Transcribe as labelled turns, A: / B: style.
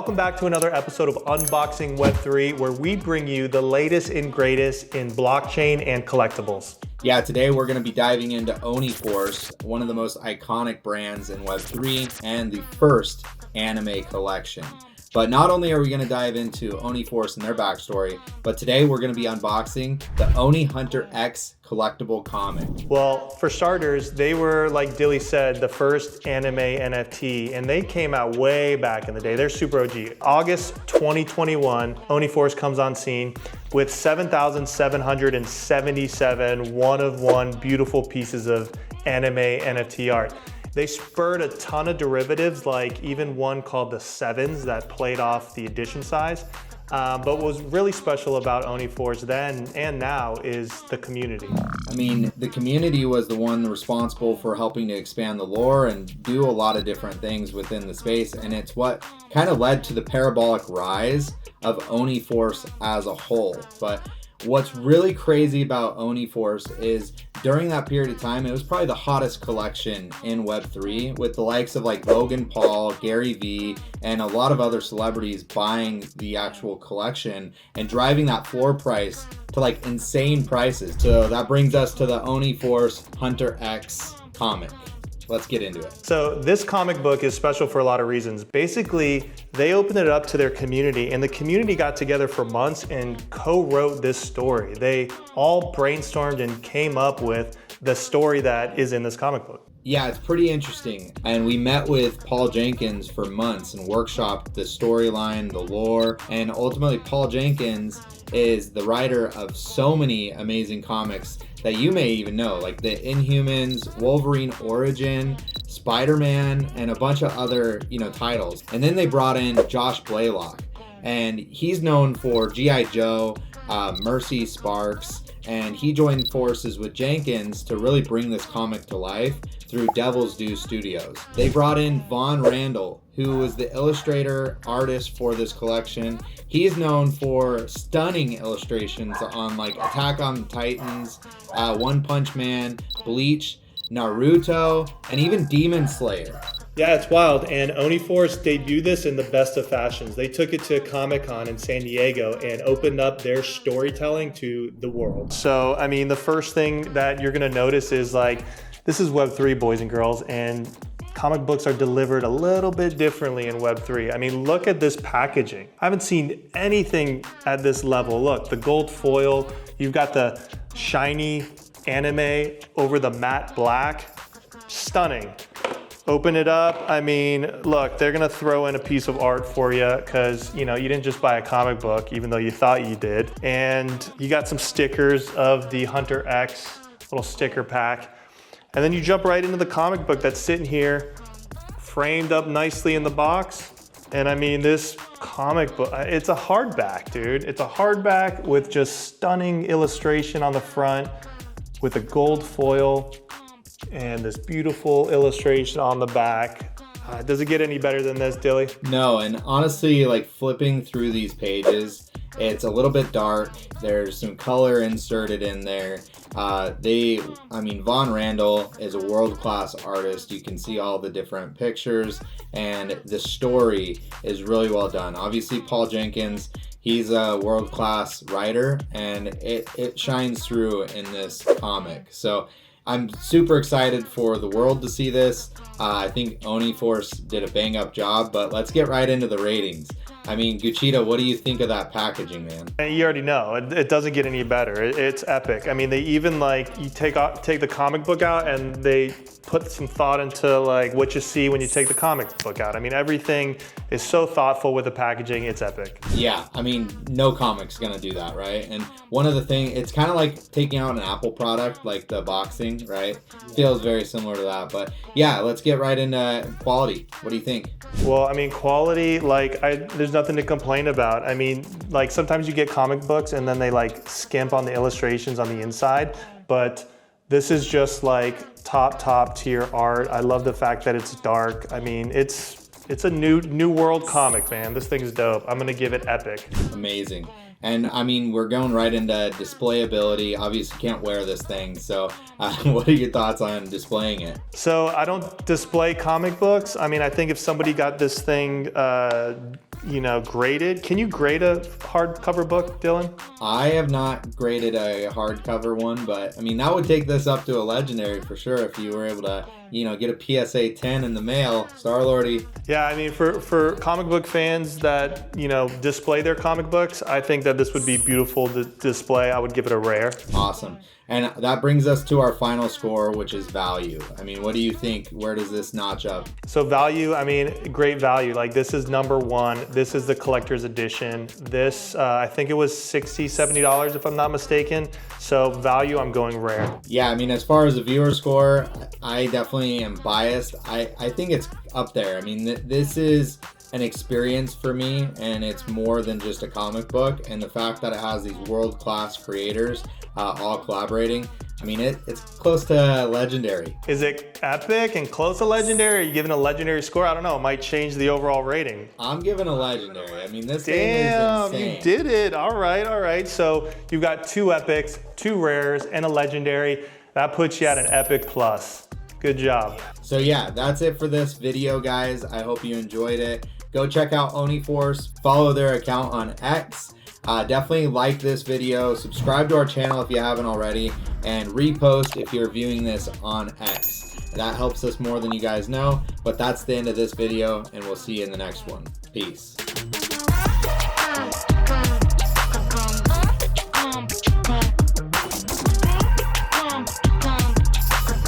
A: Welcome back to another episode of Unboxing Web3, where we bring you the latest and greatest in blockchain and collectibles.
B: Yeah, today we're going to be diving into OniForce, one of the most iconic brands in Web3 and the first anime collection. But not only are we going to dive into OniForce and their backstory, but today we're going to be unboxing the Oni Hunter X collectible comic.
A: Well, for starters, they were, like Dilly said, the first anime NFT, and they came out way back in the day. They're super OG. August 2021, OniForce comes on scene with 7,777 one-of-one beautiful pieces of anime NFT art. They spurred a ton of derivatives, like even one called the Sevens that played off the edition size. But what was really special about OniForce then and now is the community.
B: I mean, the community was the one responsible for helping to expand the lore and do a lot of different things within the space, and it's what kind of led to the parabolic rise of OniForce as a whole. But what's really crazy about OniForce is during that period of time, it was probably the hottest collection in Web3, with the likes of like Logan Paul, Gary Vee, and a lot of other celebrities buying the actual collection and driving that floor price to like insane prices. So that brings us to the OniForce Hunter X comic. Let's get into it.
A: So this comic book is special for a lot of reasons. Basically, they opened it up to their community, and the community got together for months and co-wrote this story. They all brainstormed and came up with the story that is in this comic book.
B: Yeah, it's pretty interesting. And we met with Paul Jenkins for months and workshopped the storyline, the lore, and ultimately Paul Jenkins is the writer of so many amazing comics that you may even know, like the Inhumans, Wolverine Origin, Spider-Man, and a bunch of other, titles. And then they brought in Josh Baylock, and he's known for G.I. Joe, Mercy Sparks, and he joined forces with Jenkins to really bring this comic to life through Devil's Due Studios. They brought in Von Randall, who was the illustrator artist for this collection. He's known for stunning illustrations on like Attack on Titans, One Punch Man, Bleach, Naruto, and even Demon Slayer.
A: Yeah, it's wild, and OniForce debuted this in the best of fashions. They took it to Comic-Con in San Diego and opened up their storytelling to the world. So, I mean, the first thing that you're gonna notice is like, this is Web3, boys and girls, and comic books are delivered a little bit differently in Web3. I mean, look at this packaging. I haven't seen anything at this level. Look, the gold foil, you've got the shiny anime over the matte black, stunning. Open it up. I mean, look, they're gonna throw in a piece of art for you because, you didn't just buy a comic book, even though you thought you did. And you got some stickers of the Hunter X little sticker pack. And then you jump right into the comic book that's sitting here, framed up nicely in the box. And I mean, this comic book, it's a hardback, dude. It's a hardback with just stunning illustration on the front with a gold foil and this beautiful illustration on the back. Does it get any better than this, Dilly?
B: No, and honestly, like flipping through these pages, it's a little bit dark. There's some color inserted in there. Von Randall is a world-class artist. You can see all the different pictures, and the story is really well done. Obviously, Paul Jenkins, he's a world-class writer, and it shines through in this comic. So I'm super excited for the world to see this. I think OniForce did a bang-up job, but let's get right into the ratings. I mean, Guccheetah, what do you think of that packaging, man?
A: You already know, it doesn't get any better. It's epic. I mean, they even you take the comic book out and they put some thought into like what you see when you take the comic book out. I mean, everything is so thoughtful with the packaging, it's epic.
B: Yeah, I mean, no comic's gonna do that, right? And one of the things, it's kind of like taking out an Apple product, like the boxing, right? Feels very similar to that, but yeah, let's get right into quality. What do you think?
A: Well, I mean, quality, there's nothing to complain about. I mean, like sometimes you get comic books and then they like skimp on the illustrations on the inside, but this is just like top tier art. I love the fact that it's dark. I mean, it's a new world comic, man. This thing's dope. I'm gonna give it epic.
B: Amazing. And I mean, we're going right into displayability. Obviously, you can't wear this thing. So what are your thoughts on displaying it?
A: So I don't display comic books. I mean, I think if somebody got this thing you know, graded. Can you grade a hardcover book, Dylan?
B: I have not graded a hardcover one, but I mean, that would take this up to a legendary for sure if you were able to, you know, get a PSA 10 in the mail. Star-Lordy.
A: Yeah, I mean, for comic book fans that, you know, display their comic books, I think that this would be beautiful to display. I would give it a rare.
B: Awesome. And that brings us to our final score, which is value. I mean, what do you think? Where does this notch up?
A: So value, I mean, great value. Like, this is #1. This is the collector's edition. This, I think it was $60, $70 if I'm not mistaken. So value, I'm going rare.
B: Yeah, I mean, as far as the viewer score, I definitely am biased. I think it's up there. I mean, this is an experience for me, and it's more than just a comic book. And the fact that it has these world-class creators all collaborating, I mean, it's close to legendary.
A: Is it epic and close to legendary? Are you giving a legendary score? I don't know. It might change the overall rating.
B: I'm giving a legendary. I mean, this thing is insane.
A: You did it. All right. So you've got 2 epics, 2 rares, and a legendary. That puts you at an epic plus. Good job.
B: So yeah, that's it for this video, guys. I hope you enjoyed it. Go check out OniForce. Follow their account on X. Definitely like this video, subscribe to our channel if you haven't already, and repost if you're viewing this on X. That helps us more than you guys know, but that's the end of this video, and we'll see you in the next one. Peace.